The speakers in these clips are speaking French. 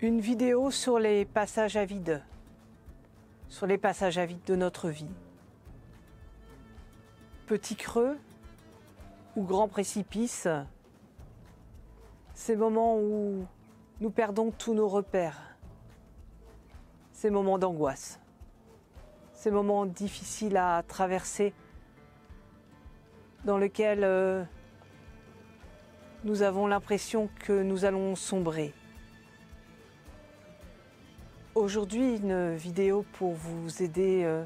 Une vidéo sur les passages à vide, de notre vie. Petit creux ou grand précipice, ces moments où nous perdons tous nos repères, ces moments d'angoisse, ces moments difficiles à traverser, dans lesquels nous avons l'impression que nous allons sombrer. Aujourd'hui, une vidéo pour vous aider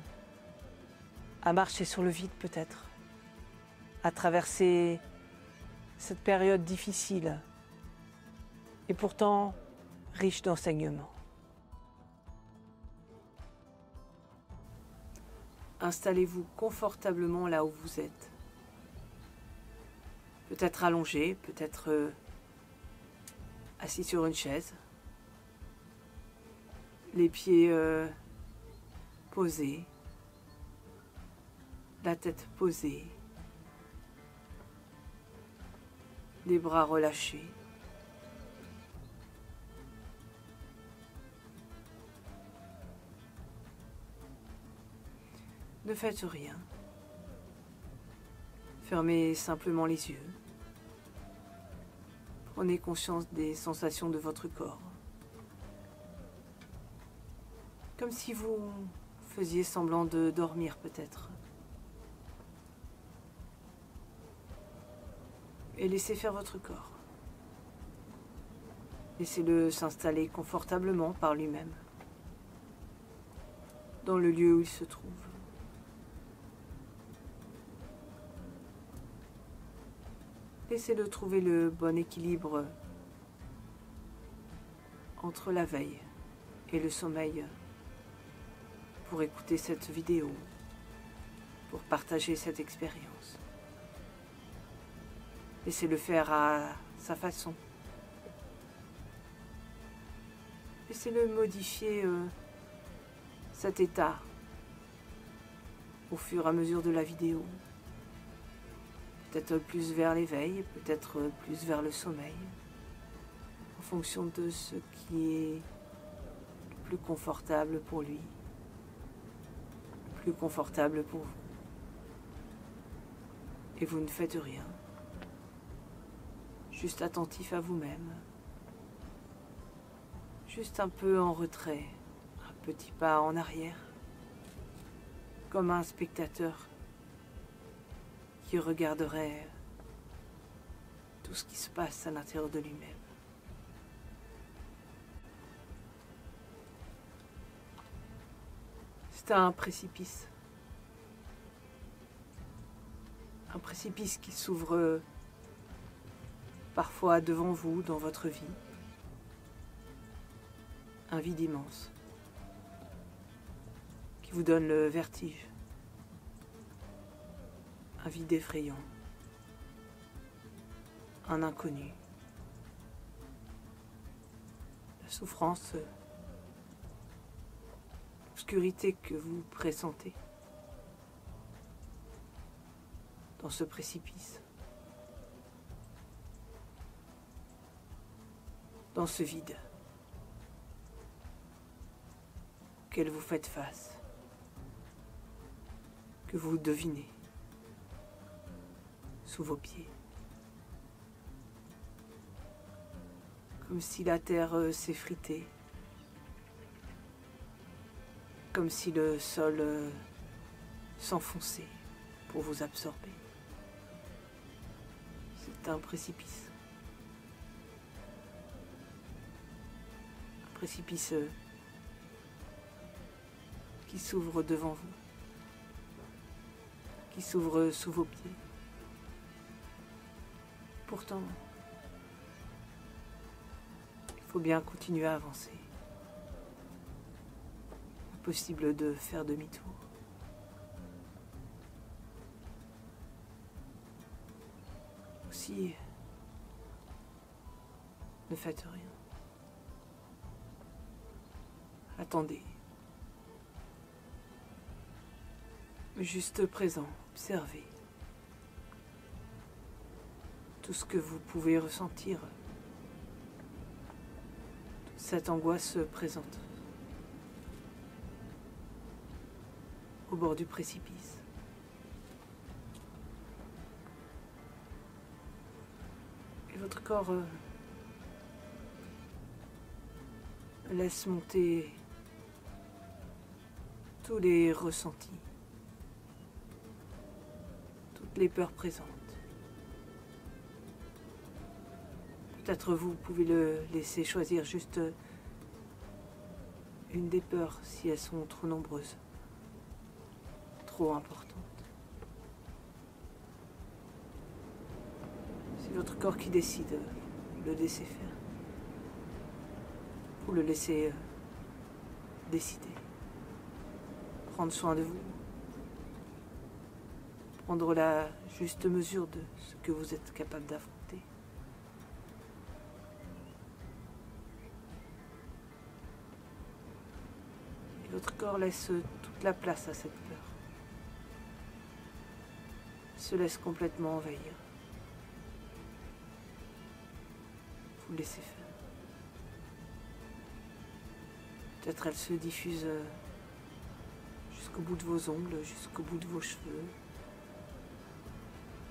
à marcher sur le vide peut-être, à traverser cette période difficile et pourtant riche d'enseignements. Installez-vous confortablement là où vous êtes. Peut-être allongé, peut-être assis sur une chaise. Les pieds posés, la tête posée, les bras relâchés. Ne faites rien. Fermez simplement les yeux. Prenez conscience des sensations de votre corps. Comme si vous faisiez semblant de dormir peut-être. Et laissez faire votre corps. Laissez-le s'installer confortablement par lui-même, dans le lieu où il se trouve. Laissez-le trouver le bon équilibre entre la veille et le sommeil pour écouter cette vidéo, pour partager cette expérience. Laissez-le faire à sa façon. Laissez-le modifier cet état au fur et à mesure de la vidéo. Peut-être plus vers l'éveil, peut-être plus vers le sommeil, en fonction de ce qui est le plus confortable pour lui, le plus confortable pour vous. Et vous ne faites rien, juste attentif à vous-même, juste un peu en retrait, un petit pas en arrière, comme un spectateur qui regarderait tout ce qui se passe à l'intérieur de lui-même. C'est un précipice. Un précipice qui s'ouvre parfois devant vous dans votre vie. Un vide immense qui vous donne le vertige. Un vide effrayant, un inconnu, la souffrance, l'obscurité que vous pressentez dans ce précipice, dans ce vide auquel vous faites face, que vous devinez sous vos pieds. Comme si la terre s'effritait, comme si le sol s'enfonçait pour vous absorber. C'est un précipice. Un précipice qui s'ouvre devant vous, qui s'ouvre sous vos pieds. Pourtant, il faut bien continuer à avancer. Impossible de faire demi-tour. Aussi, ne faites rien. Attendez. Juste présent, observez tout ce que vous pouvez ressentir, cette angoisse se présente au bord du précipice. Et votre corps laisse monter tous les ressentis, toutes les peurs présentes. Peut-être vous pouvez le laisser choisir juste une des peurs si elles sont trop nombreuses, trop importantes. C'est votre corps qui décide, vous le laissez faire. Vous le laissez décider. Prendre soin de vous. Prendre la juste mesure de ce que vous êtes capable d'affronter. Et votre corps laisse toute la place à cette peur. Il se laisse complètement envahir. Vous le laissez faire. Peut-être elle se diffuse jusqu'au bout de vos ongles, jusqu'au bout de vos cheveux,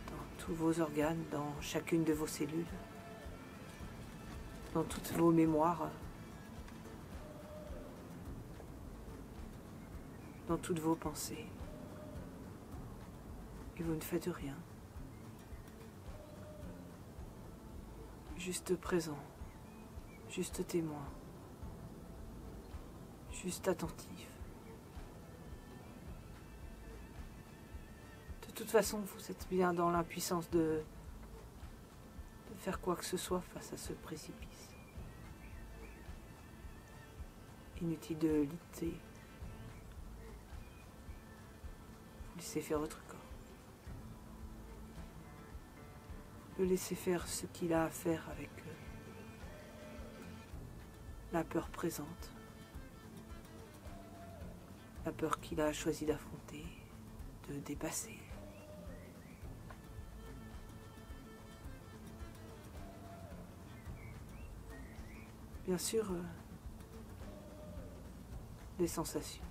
dans tous vos organes, dans chacune de vos cellules, dans toutes vos mémoires, dans toutes vos pensées. Et vous ne faites rien. Juste présent, juste témoin. Juste attentif. De toute façon, vous êtes bien dans l'impuissance de faire quoi que ce soit face à ce précipice. Inutile de lutter. Vous laissez faire votre corps. Le laissez faire ce qu'il a à faire avec la peur présente. La peur qu'il a choisi d'affronter, de dépasser. Bien sûr, des sensations,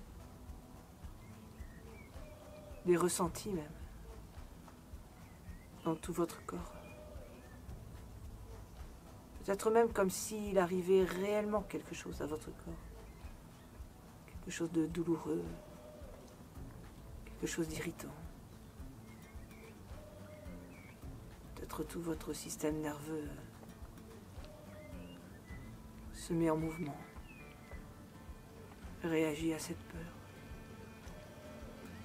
des ressentis même, dans tout votre corps. Peut-être même comme s'il arrivait réellement quelque chose à votre corps. Quelque chose de douloureux, quelque chose d'irritant. Peut-être tout votre système nerveux se met en mouvement, réagit à cette peur,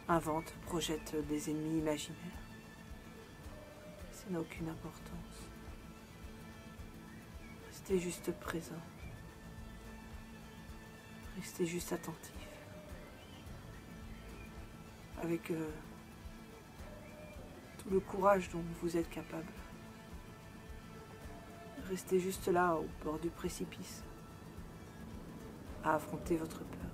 invente, projette des ennemis imaginaires. Ça n'a aucune importance. Restez juste présent. Restez juste attentif. Avec tout le courage dont vous êtes capable. Restez juste là, au bord du précipice, à affronter votre peur.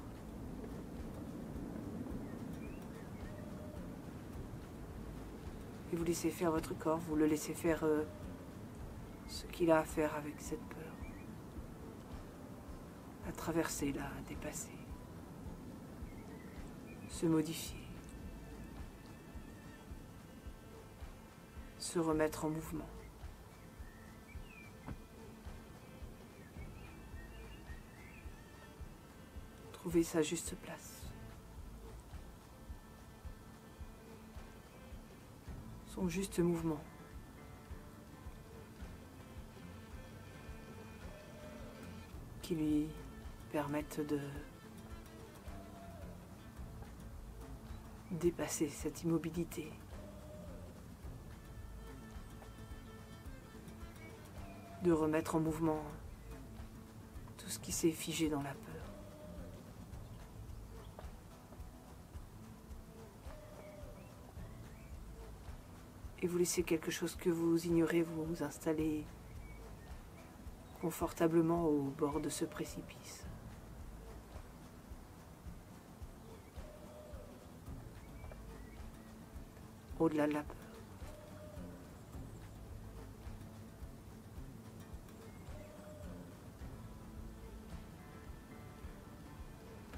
Et vous laissez faire votre corps, vous le laissez faire ce qu'il a à faire avec cette peur. À traverser, là, à dépasser, se modifier, se remettre en mouvement. Trouver sa juste place. Son juste mouvement. Qui lui permettent de dépasser cette immobilité. De remettre en mouvement tout ce qui s'est figé dans la peur. Et vous laissez quelque chose que vous ignorez vous installer confortablement au bord de ce précipice. Au-delà de la peur.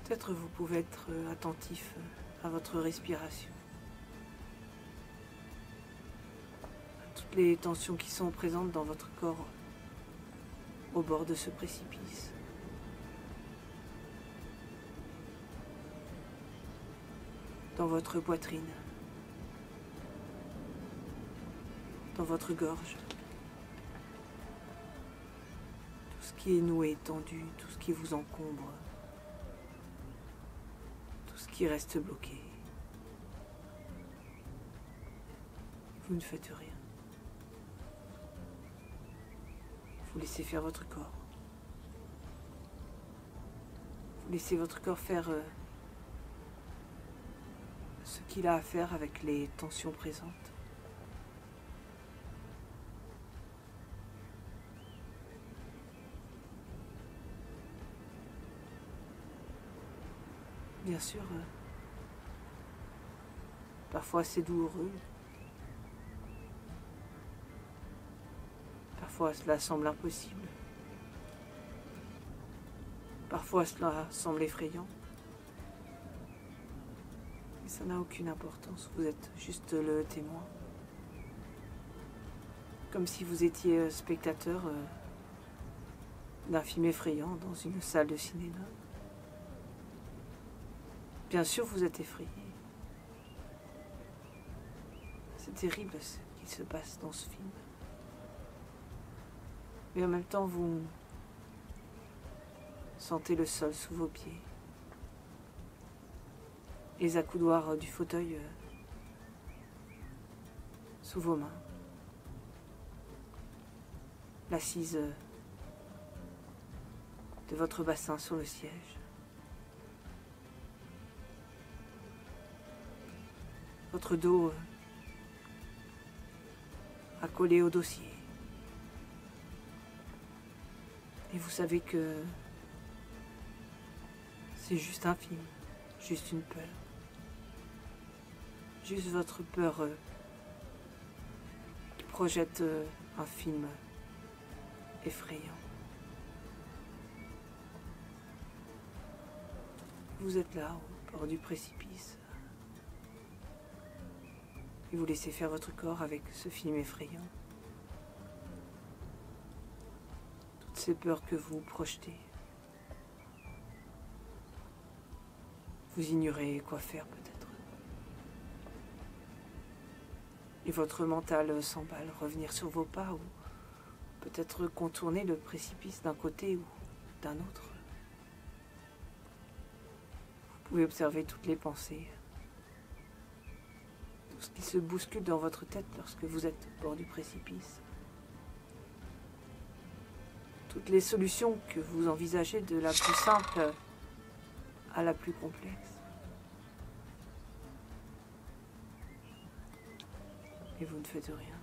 Peut-être vous pouvez être attentif à votre respiration, à toutes les tensions qui sont présentes dans votre corps au bord de ce précipice. Dans votre poitrine, dans votre gorge, tout ce qui est noué, tendu, tout ce qui vous encombre, tout ce qui reste bloqué. Vous ne faites rien. Vous laissez faire votre corps. Vous laissez votre corps faire ce qu'il a à faire avec les tensions présentes. Bien sûr, parfois c'est douloureux. Parfois cela semble impossible. Parfois cela semble effrayant. Mais ça n'a aucune importance, vous êtes juste le témoin. Comme si vous étiez spectateur d'un film effrayant dans une salle de cinéma. Bien sûr, vous êtes effrayé. C'est terrible ce qui se passe dans ce film. Mais en même temps, vous sentez le sol sous vos pieds. Les accoudoirs du fauteuil sous vos mains. L'assise de votre bassin sur le siège. Votre dos accolé au dossier. Et vous savez que c'est juste un film, juste une peur. Juste votre peur qui projette un film effrayant. Vous êtes là, au bord du précipice. Et vous laissez faire votre corps avec ce film effrayant. Toutes ces peurs que vous projetez. Vous ignorez quoi faire peut-être. Et votre mental s'emballe, revenir sur vos pas ou peut-être contourner le précipice d'un côté ou d'un autre. Vous pouvez observer toutes les pensées, tout ce qui se bouscule dans votre tête lorsque vous êtes au bord du précipice. Toutes les solutions que vous envisagez de la plus simple à la plus complexe. Et vous ne faites rien.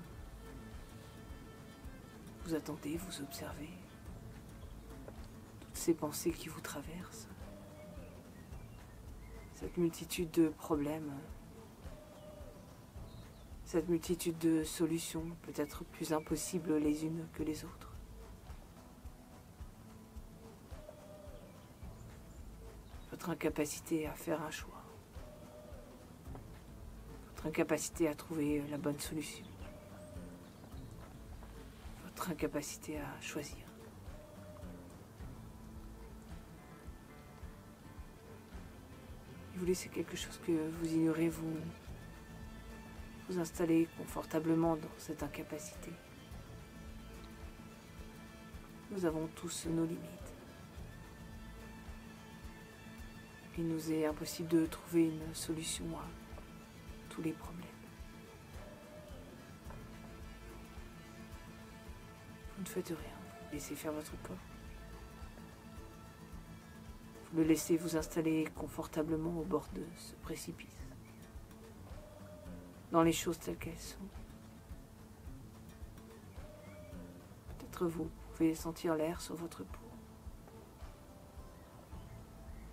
Vous attendez, vous observez toutes ces pensées qui vous traversent. Cette multitude de problèmes, cette multitude de solutions, peut-être plus impossibles les unes que les autres. Votre incapacité à faire un choix. Votre incapacité à trouver la bonne solution. Votre incapacité à choisir. Et vous laissez quelque chose que vous ignorez, vous installer confortablement dans cette incapacité. Nous avons tous nos limites. Il nous est impossible de trouver une solution à tous les problèmes. Vous ne faites rien, vous laissez faire votre corps. Vous le laissez vous installer confortablement au bord de ce précipice. Dans les choses telles qu'elles sont. Peut-être vous pouvez sentir l'air sur votre peau.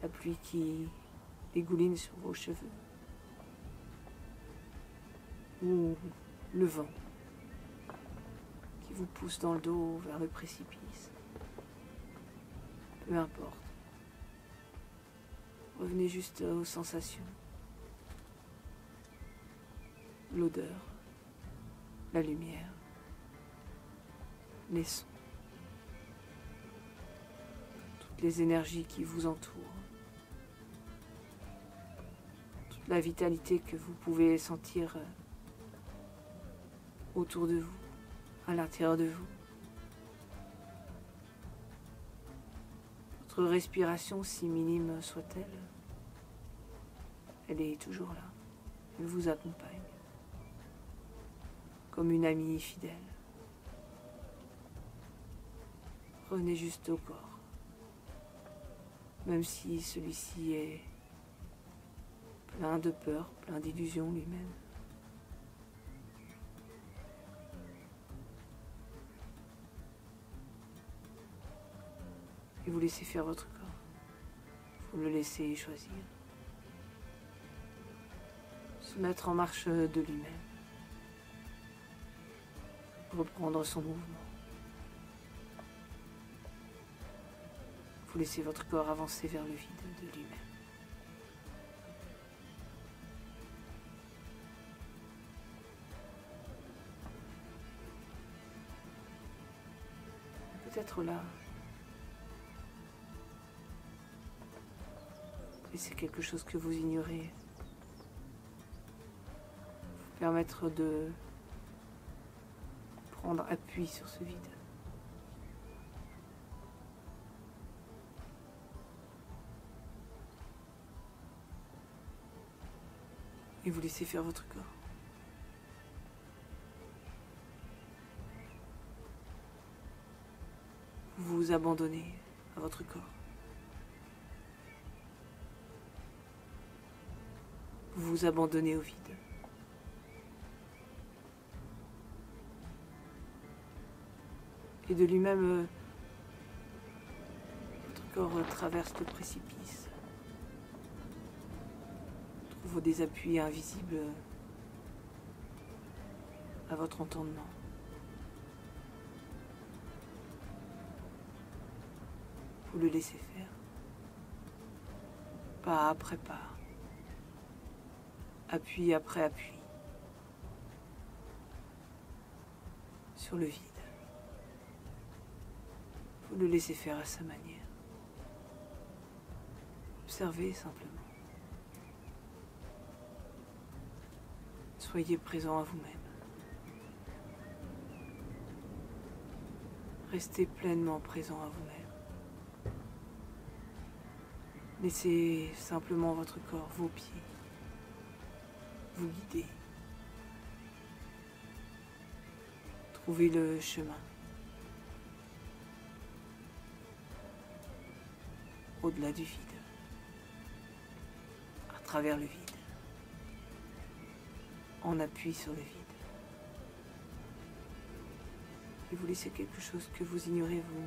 La pluie qui dégouline sur vos cheveux. Ou le vent qui vous pousse dans le dos vers le précipice. Peu importe. Revenez juste aux sensations, l'odeur, la lumière, les sons, toutes les énergies qui vous entourent, toute la vitalité que vous pouvez sentir autour de vous, à l'intérieur de vous. Votre respiration, si minime soit-elle, elle est toujours là. Elle vous accompagne comme une amie fidèle. Revenez juste au corps, même si celui-ci est plein de peur, plein d'illusions lui-même. Et vous laissez faire votre corps. Vous le laissez choisir. Se mettre en marche de lui-même. Reprendre son mouvement. Vous laissez votre corps avancer vers le vide de lui-même. Peut-être là, et c'est quelque chose que vous ignorez, vous permettre de prendre appui sur ce vide. Et vous laissez faire votre corps. Vous vous abandonnez à votre corps. Vous vous abandonnez au vide. Et de lui-même, votre corps traverse le précipice. Trouve des appuis invisibles à votre entendement. Vous le laissez faire. Pas après pas. Appui après appui. Sur le vide. Vous le laissez faire à sa manière. Observez simplement. Soyez présent à vous-même. Restez pleinement présent à vous-même. Laissez simplement votre corps, vos pieds, vous guider. Trouvez le chemin. Au-delà du vide. À travers le vide. En appui sur le vide. Et vous laissez quelque chose que vous ignorez, vous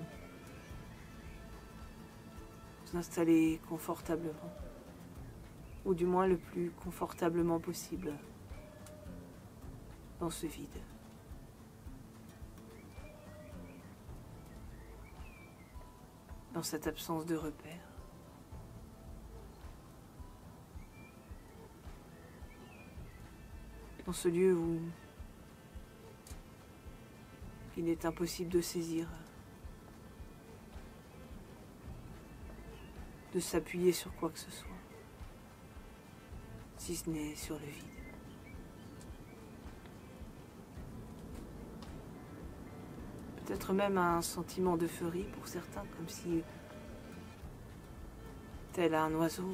installer confortablement. Ou du moins le plus confortablement possible dans ce vide. Dans cette absence de repères. Dans ce lieu où il est impossible de saisir, de s'appuyer sur quoi que ce soit, si ce n'est sur le vide. Peut-être même un sentiment d'euphorie pour certains, comme si, tel un oiseau,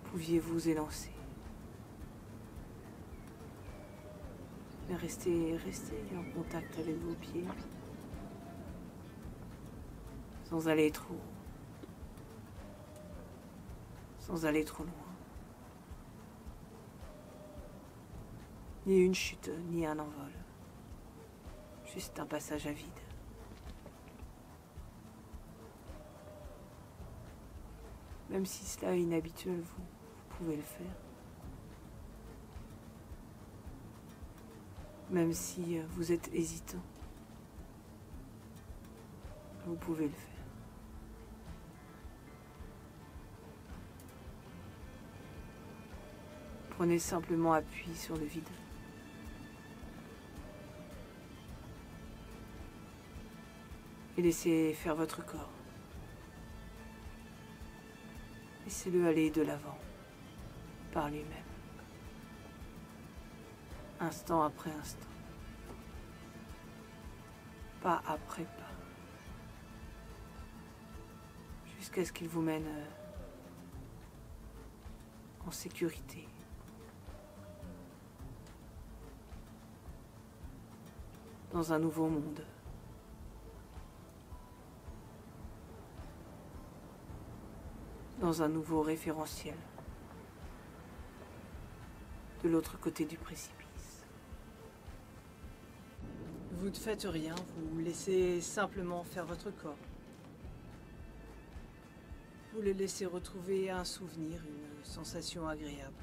vous pouviez vous élancer. Mais restez en contact avec vos pieds, sans aller trop haut, sans aller trop loin. Ni une chute, ni un envol. Juste un passage à vide. Même si cela est inhabituel, vous pouvez le faire. Même si vous êtes hésitant, vous pouvez le faire. Prenez simplement appui sur le vide. Et laissez faire votre corps. Laissez-le aller de l'avant, par lui-même. Instant après instant. Pas après pas. Jusqu'à ce qu'il vous mène en sécurité. Dans un nouveau monde. Dans un nouveau référentiel. De l'autre côté du précipice. Vous ne faites rien, vous laissez simplement faire votre corps. Vous le laissez retrouver un souvenir, une sensation agréable.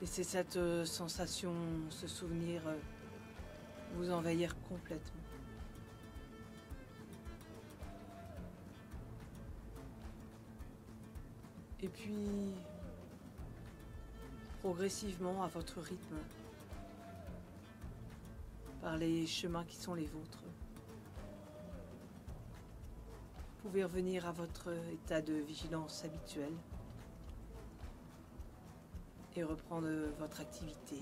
Laissez cette sensation, ce souvenir vous envahir complètement. Et puis, progressivement, à votre rythme, par les chemins qui sont les vôtres, vous pouvez revenir à votre état de vigilance habituel et reprendre votre activité.